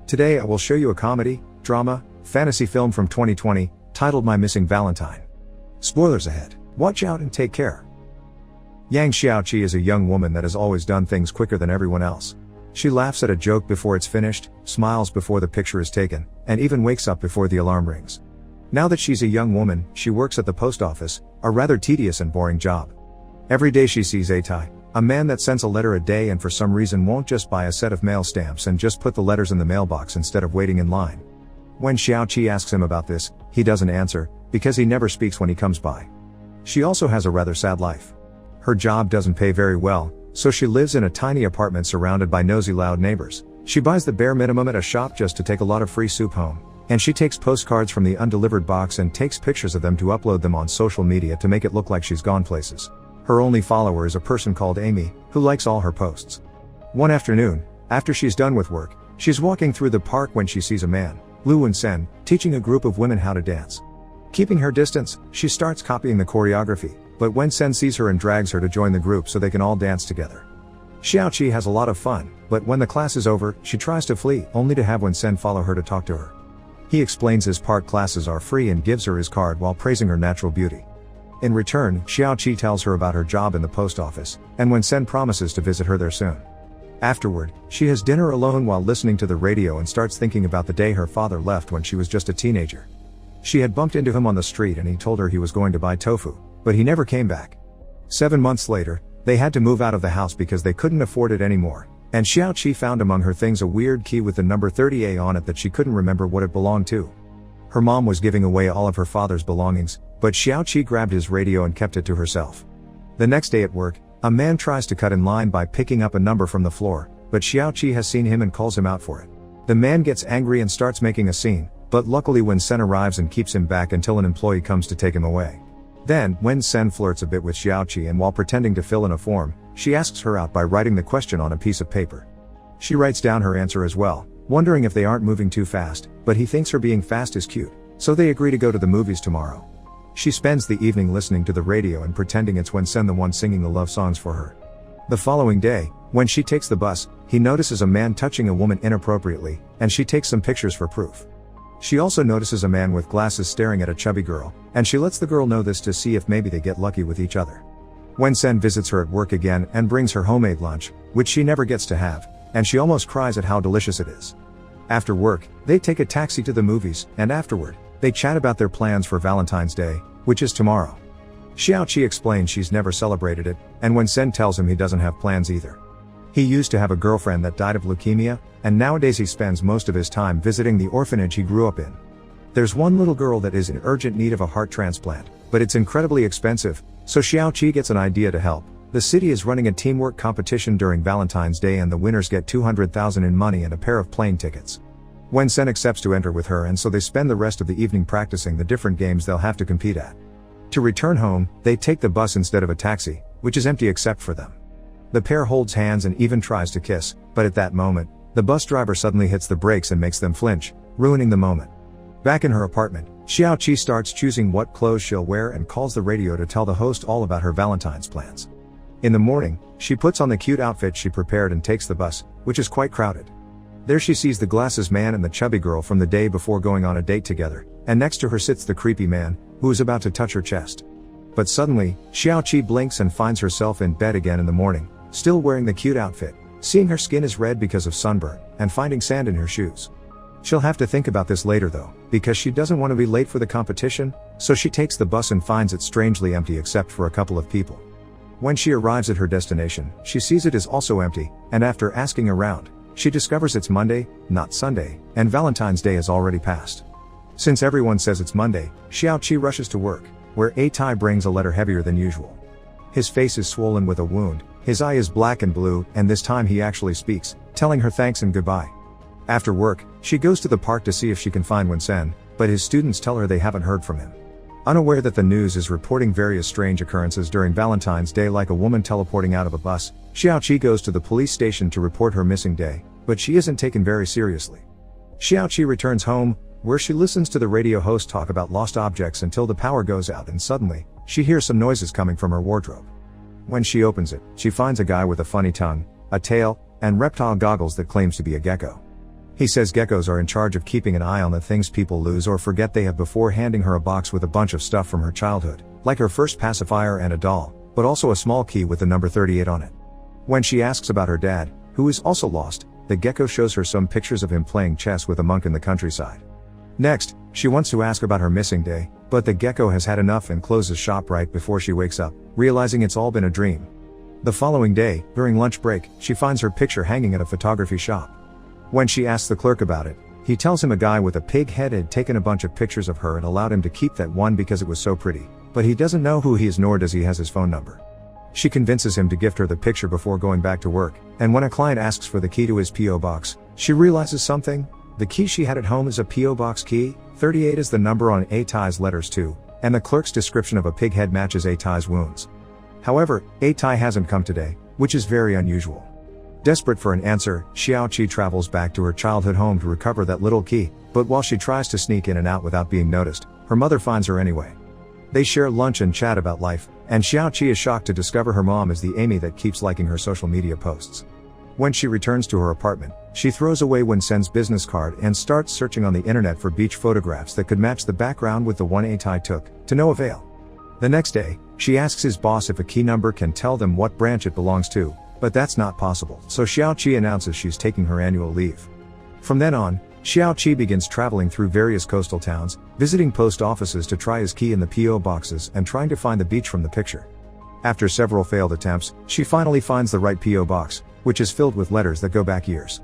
Today I will show you a comedy, drama, fantasy film from 2020, titled My Missing Valentine. Spoilers ahead. Watch out and take care. Xiao Chi is a young woman that has always done things quicker than everyone else. She laughs at a joke before it's finished, smiles before the picture is taken, and even wakes up before the alarm rings. Now that she's a young woman, she works at the post office, a rather tedious and boring job. Every day she sees a man that sends a letter a day and for some reason won't just buy a set of mail stamps and just put the letters in the mailbox instead of waiting in line. When Xiao Chi asks him about this, he doesn't answer, because he never speaks when he comes by. She also has a rather sad life. Her job doesn't pay very well, so she lives in a tiny apartment surrounded by nosy loud neighbors. She buys the bare minimum at a shop just to take a lot of free soup home, and she takes postcards from the undelivered box and takes pictures of them to upload them on social media to make it look like she's gone places. Her only follower is a person called Amy, who likes all her posts. One afternoon, after she's done with work, she's walking through the park when she sees a man, Lu Wensen, teaching a group of women how to dance. Keeping her distance, she starts copying the choreography, but Wensen sees her and drags her to join the group so they can all dance together. Xiao Chi has a lot of fun, but when the class is over, she tries to flee, only to have Wensen follow her to talk to her. He explains his part classes are free and gives her his card while praising her natural beauty. In return, Xiao Chi tells her about her job in the post office, and Wensen promises to visit her there soon. Afterward, she has dinner alone while listening to the radio and starts thinking about the day her father left when she was just a teenager. She had bumped into him on the street and he told her he was going to buy tofu, but he never came back. 7 months later, they had to move out of the house because they couldn't afford it anymore, and Xiao Chi found among her things a weird key with the number 30A on it that she couldn't remember what it belonged to. Her mom was giving away all of her father's belongings, but Xiao Chi grabbed his radio and kept it to herself. The next day at work, a man tries to cut in line by picking up a number from the floor, but Xiao Chi has seen him and calls him out for it. The man gets angry and starts making a scene, but luckily Wensen arrives and keeps him back until an employee comes to take him away. Then, Wensen flirts a bit with Xiao Chi and while pretending to fill in a form, she asks her out by writing the question on a piece of paper. She writes down her answer as well, wondering if they aren't moving too fast, but he thinks her being fast is cute, so they agree to go to the movies tomorrow. She spends the evening listening to the radio and pretending it's Wensen the one singing the love songs for her. The following day, when she takes the bus, he notices a man touching a woman inappropriately, and she takes some pictures for proof. She also notices a man with glasses staring at a chubby girl, and she lets the girl know this to see if maybe they get lucky with each other. Wensen visits her at work again and brings her homemade lunch, which she never gets to have, and she almost cries at how delicious it is. After work, they take a taxi to the movies, and afterward, they chat about their plans for Valentine's Day, which is tomorrow. Xiao Chi explains she's never celebrated it, and Wensen tells him he doesn't have plans either. He used to have a girlfriend that died of leukemia, and nowadays he spends most of his time visiting the orphanage he grew up in. There's one little girl that is in urgent need of a heart transplant, but it's incredibly expensive, so Xiao Chi gets an idea to help. The city is running a teamwork competition during Valentine's Day and the winners get 200,000 in money and a pair of plane tickets. Wensen accepts to enter with her and so they spend the rest of the evening practicing the different games they'll have to compete at. To return home, they take the bus instead of a taxi, which is empty except for them. The pair holds hands and even tries to kiss, but at that moment, the bus driver suddenly hits the brakes and makes them flinch, ruining the moment. Back in her apartment, Xiao Chi starts choosing what clothes she'll wear and calls the radio to tell the host all about her Valentine's plans. In the morning, she puts on the cute outfit she prepared and takes the bus, which is quite crowded. There she sees the glasses man and the chubby girl from the day before going on a date together, and next to her sits the creepy man, who is about to touch her chest. But suddenly, Xiao Chi blinks and finds herself in bed again in the morning, still wearing the cute outfit, seeing her skin is red because of sunburn, and finding sand in her shoes. She'll have to think about this later though, because she doesn't want to be late for the competition, so she takes the bus and finds it strangely empty except for a couple of people. When she arrives at her destination, she sees it is also empty, and after asking around, she discovers it's Monday, not Sunday, and Valentine's Day has already passed. Since everyone says it's Monday, Xiao Chi rushes to work, where Tai brings a letter heavier than usual. His face is swollen with a wound, his eye is black and blue, and this time he actually speaks, telling her thanks and goodbye. After work, she goes to the park to see if she can find Wensen, but his students tell her they haven't heard from him. Unaware that the news is reporting various strange occurrences during Valentine's Day like a woman teleporting out of a bus, Xiao Chi goes to the police station to report her missing day, but she isn't taken very seriously. Xiao Chi returns home, where she listens to the radio host talk about lost objects until the power goes out and suddenly, she hears some noises coming from her wardrobe. When she opens it, she finds a guy with a funny tongue, a tail, and reptile goggles that claims to be a gecko. He says geckos are in charge of keeping an eye on the things people lose or forget they have before handing her a box with a bunch of stuff from her childhood, like her first pacifier and a doll, but also a small key with the number 38 on it. When she asks about her dad, who is also lost, the gecko shows her some pictures of him playing chess with a monk in the countryside. Next, she wants to ask about her missing day, but the gecko has had enough and closes shop right before she wakes up, realizing it's all been a dream. The following day, during lunch break, she finds her picture hanging at a photography shop. When she asks the clerk about it, he tells him a guy with a pig head had taken a bunch of pictures of her and allowed him to keep that one because it was so pretty, but he doesn't know who he is nor does he has his phone number. She convinces him to gift her the picture before going back to work, and when a client asks for the key to his P.O. box, she realizes something. The key she had at home is a P.O. box key, 38 is the number on A-Tai's letters too, and the clerk's description of a pig head matches A-Tai's wounds. However, A-Tai hasn't come today, which is very unusual. Desperate for an answer, Xiao Chi travels back to her childhood home to recover that little key, but while she tries to sneak in and out without being noticed, her mother finds her anyway. They share lunch and chat about life, and Xiao Chi is shocked to discover her mom is the Amy that keeps liking her social media posts. When she returns to her apartment, she throws away Wen-sen's business card and starts searching on the internet for beach photographs that could match the background with the one A-Tai took, to no avail. The next day, she asks his boss if a key number can tell them what branch it belongs to, but that's not possible, so Xiao Chi announces she's taking her annual leave. From then on, Xiao Chi begins traveling through various coastal towns, visiting post offices to try his key in the P.O. boxes and trying to find the beach from the picture. After several failed attempts, she finally finds the right P.O. box, which is filled with letters that go back years.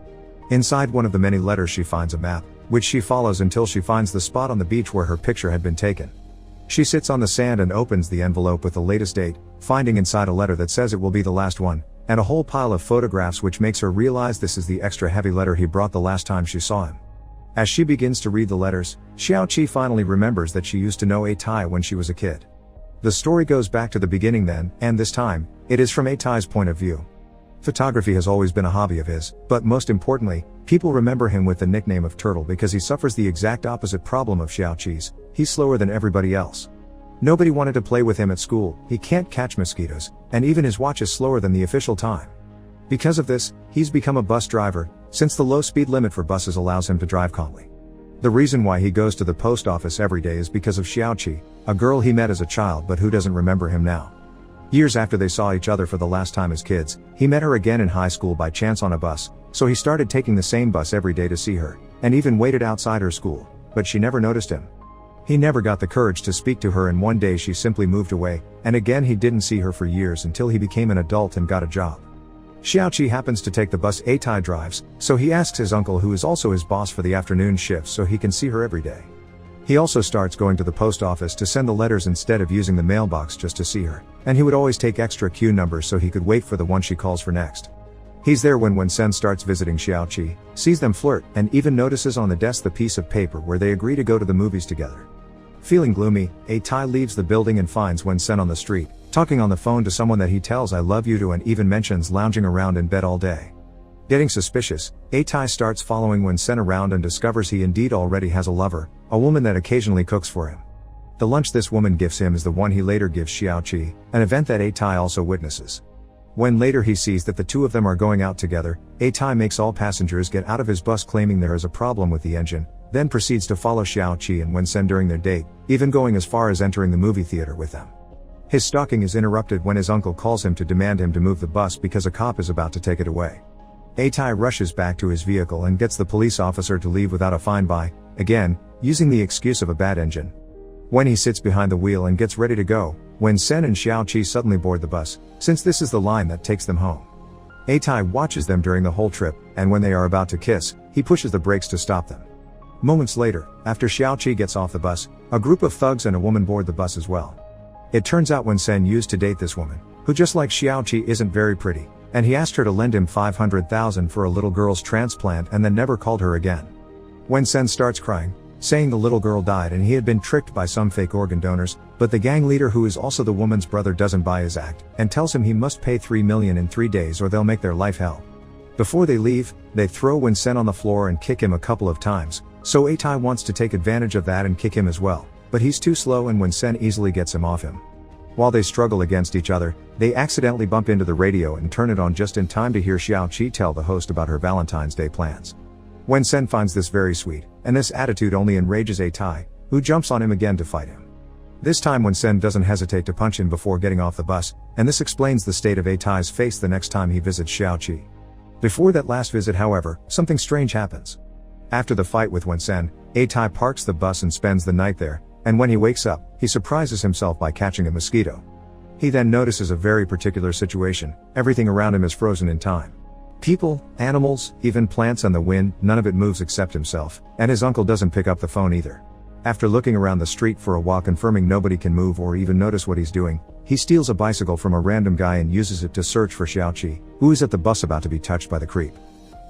Inside one of the many letters she finds a map, which she follows until she finds the spot on the beach where her picture had been taken. She sits on the sand and opens the envelope with the latest date, finding inside a letter that says it will be the last one, and a whole pile of photographs which makes her realize this is the extra heavy letter he brought the last time she saw him. As she begins to read the letters, Xiao Chi finally remembers that she used to know A-Tai when she was a kid. The story goes back to the beginning then, and this time, it is from A-Tai's point of view. Photography has always been a hobby of his, but most importantly, people remember him with the nickname of Turtle because he suffers the exact opposite problem of Xiao Chi's. He's slower than everybody else. Nobody wanted to play with him at school, he can't catch mosquitoes, and even his watch is slower than the official time. Because of this, he's become a bus driver, since the low speed limit for buses allows him to drive calmly. The reason why he goes to the post office every day is because of Xiao Chi, a girl he met as a child but who doesn't remember him now. Years after they saw each other for the last time as kids, he met her again in high school by chance on a bus, so he started taking the same bus every day to see her, and even waited outside her school, but she never noticed him. He never got the courage to speak to her and one day she simply moved away, and again he didn't see her for years until he became an adult and got a job. Xiao Chi happens to take the bus A-Tai drives, so he asks his uncle who is also his boss for the afternoon shift so he can see her every day. He also starts going to the post office to send the letters instead of using the mailbox just to see her, and he would always take extra queue numbers so he could wait for the one she calls for next. He's there when Wen-sen starts visiting Xiao Chi, sees them flirt, and even notices on the desk the piece of paper where they agree to go to the movies together. Feeling gloomy, A-Tai leaves the building and finds Wen-sen on the street, talking on the phone to someone that he tells I love you to and even mentions lounging around in bed all day. Getting suspicious, A-Tai starts following Wen-sen around and discovers he indeed already has a lover, a woman that occasionally cooks for him. The lunch this woman gives him is the one he later gives Xiao Chi, an event that A-Tai also witnesses. When later he sees that the two of them are going out together, A-Tai makes all passengers get out of his bus claiming there is a problem with the engine, then proceeds to follow Xiao Chi and Wen-sen during their date, even going as far as entering the movie theater with them. His stalking is interrupted when his uncle calls him to demand him to move the bus because a cop is about to take it away. A-Tai rushes back to his vehicle and gets the police officer to leave without a fine by, again, using the excuse of a bad engine. When he sits behind the wheel and gets ready to go, Wen-sen and Xiao Chi suddenly board the bus, since this is the line that takes them home. A-Tai watches them during the whole trip, and when they are about to kiss, he pushes the brakes to stop them. Moments later, after Xiao Chi gets off the bus, a group of thugs and a woman board the bus as well. It turns out Wen-sen used to date this woman, who just like Xiao Chi isn't very pretty, and he asked her to lend him 500,000 for a little girl's transplant and then never called her again. Wen-sen starts crying, saying the little girl died and he had been tricked by some fake organ donors, but the gang leader who is also the woman's brother doesn't buy his act, and tells him he must pay 3 million in 3 days or they'll make their life hell. Before they leave, they throw Wen-sen on the floor and kick him a couple of times, so A-Tai wants to take advantage of that and kick him as well, but he's too slow and Wen-sen easily gets him off him. While they struggle against each other, they accidentally bump into the radio and turn it on just in time to hear Xiao Chi tell the host about her Valentine's Day plans. Wen-sen finds this very sweet, and this attitude only enrages A-tai, who jumps on him again to fight him. This time Wen-sen doesn't hesitate to punch him before getting off the bus, and this explains the state of A-tai's face the next time he visits Xiao Chi. Before that last visit, however, something strange happens. After the fight with Wen-sen, A-tai parks the bus and spends the night there, and when he wakes up, he surprises himself by catching a mosquito. He then notices a very particular situation: everything around him is frozen in time. People, animals, even plants and the wind, none of it moves except himself, and his uncle doesn't pick up the phone either. After looking around the street for a while confirming nobody can move or even notice what he's doing, he steals a bicycle from a random guy and uses it to search for Xiao Chi, who is at the bus about to be touched by the creep.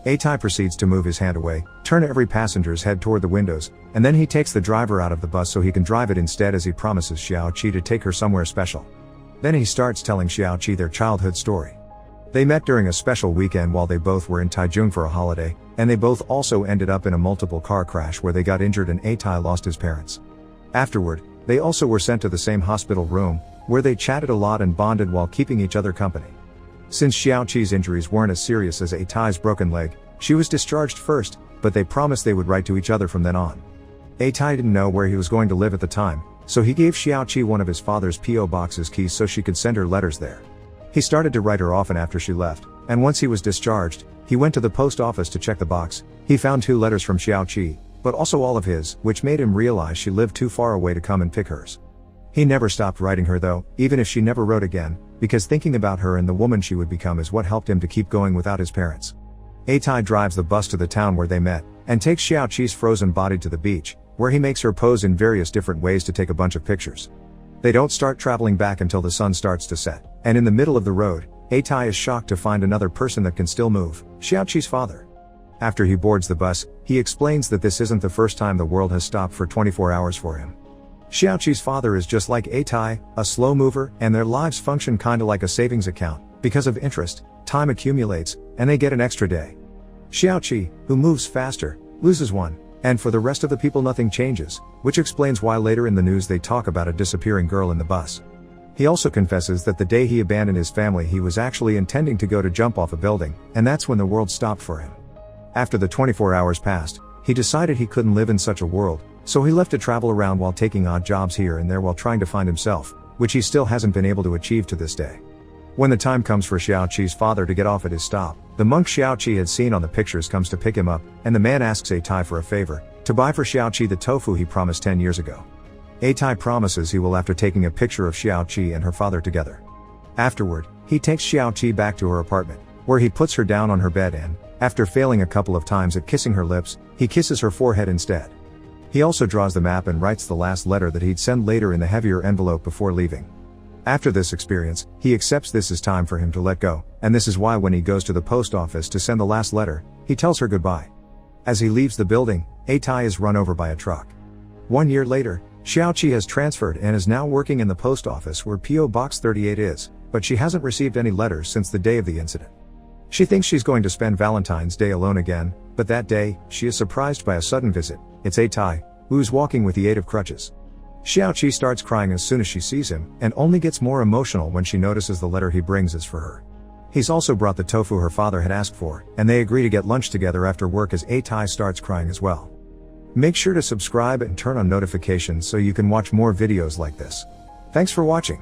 A-tai proceeds to move his hand away, turn every passenger's head toward the windows, and then he takes the driver out of the bus so he can drive it instead, as he promises Xiao Chi to take her somewhere special. Then he starts telling Xiao Chi their childhood story. They met during a special weekend while they both were in Taichung for a holiday, and they both also ended up in a multiple car crash where they got injured and A-tai lost his parents. Afterward, they also were sent to the same hospital room, where they chatted a lot and bonded while keeping each other company. Since Xiao Chi's injuries weren't as serious as A-tai's broken leg, she was discharged first, but they promised they would write to each other from then on. A-tai didn't know where he was going to live at the time, so he gave Xiao Chi one of his father's P.O. box's keys so she could send her letters there. He started to write her often after she left, and once he was discharged, he went to the post office to check the box. He found 2 letters from Xiao Chi, but also all of his, which made him realize she lived too far away to come and pick hers. He never stopped writing her though, even if she never wrote again, because thinking about her and the woman she would become is what helped him to keep going without his parents. A-tai drives the bus to the town where they met, and takes Xiao Chi's frozen body to the beach, where he makes her pose in various different ways to take a bunch of pictures. They don't start traveling back until the sun starts to set, and in the middle of the road, A-tai is shocked to find another person that can still move, Xiao Chi's father. After he boards the bus, he explains that this isn't the first time the world has stopped for 24 hours for him. Xiao Chi's father is just like A-tai, a slow mover, and their lives function kinda like a savings account. Because of interest, time accumulates, and they get an extra day. Xiao Chi, who moves faster, loses one, and for the rest of the people nothing changes, which explains why later in the news they talk about a disappearing girl in the bus. He also confesses that the day he abandoned his family he was actually intending to go to jump off a building, and that's when the world stopped for him. After the 24 hours passed, he decided he couldn't live in such a world, so he left to travel around while taking odd jobs here and there while trying to find himself, which he still hasn't been able to achieve to this day. When the time comes for Xiao Chi's father to get off at his stop, the monk Xiao Chi had seen on the pictures comes to pick him up, and the man asks A-tai for a favor, to buy for Xiao Chi the tofu he promised 10 years ago. A-tai promises he will after taking a picture of Xiao Chi and her father together. Afterward, he takes Xiao Chi back to her apartment, where he puts her down on her bed and, after failing a couple of times at kissing her lips, he kisses her forehead instead. He also draws the map and writes the last letter that he'd send later in the heavier envelope before leaving. After this experience, he accepts this is time for him to let go, and this is why when he goes to the post office to send the last letter, he tells her goodbye. As he leaves the building, A-tai is run over by a truck. 1 year later, Xiao Chi has transferred and is now working in the post office where P.O. Box 38 is, but she hasn't received any letters since the day of the incident. She thinks she's going to spend Valentine's Day alone again, but that day, she is surprised by a sudden visit. It's A-tai, who's walking with the aid of crutches. Xiao Chi starts crying as soon as she sees him, and only gets more emotional when she notices the letter he brings is for her. He's also brought the tofu her father had asked for, and they agree to get lunch together after work as A-tai starts crying as well. Make sure to subscribe and turn on notifications so you can watch more videos like this. Thanks for watching.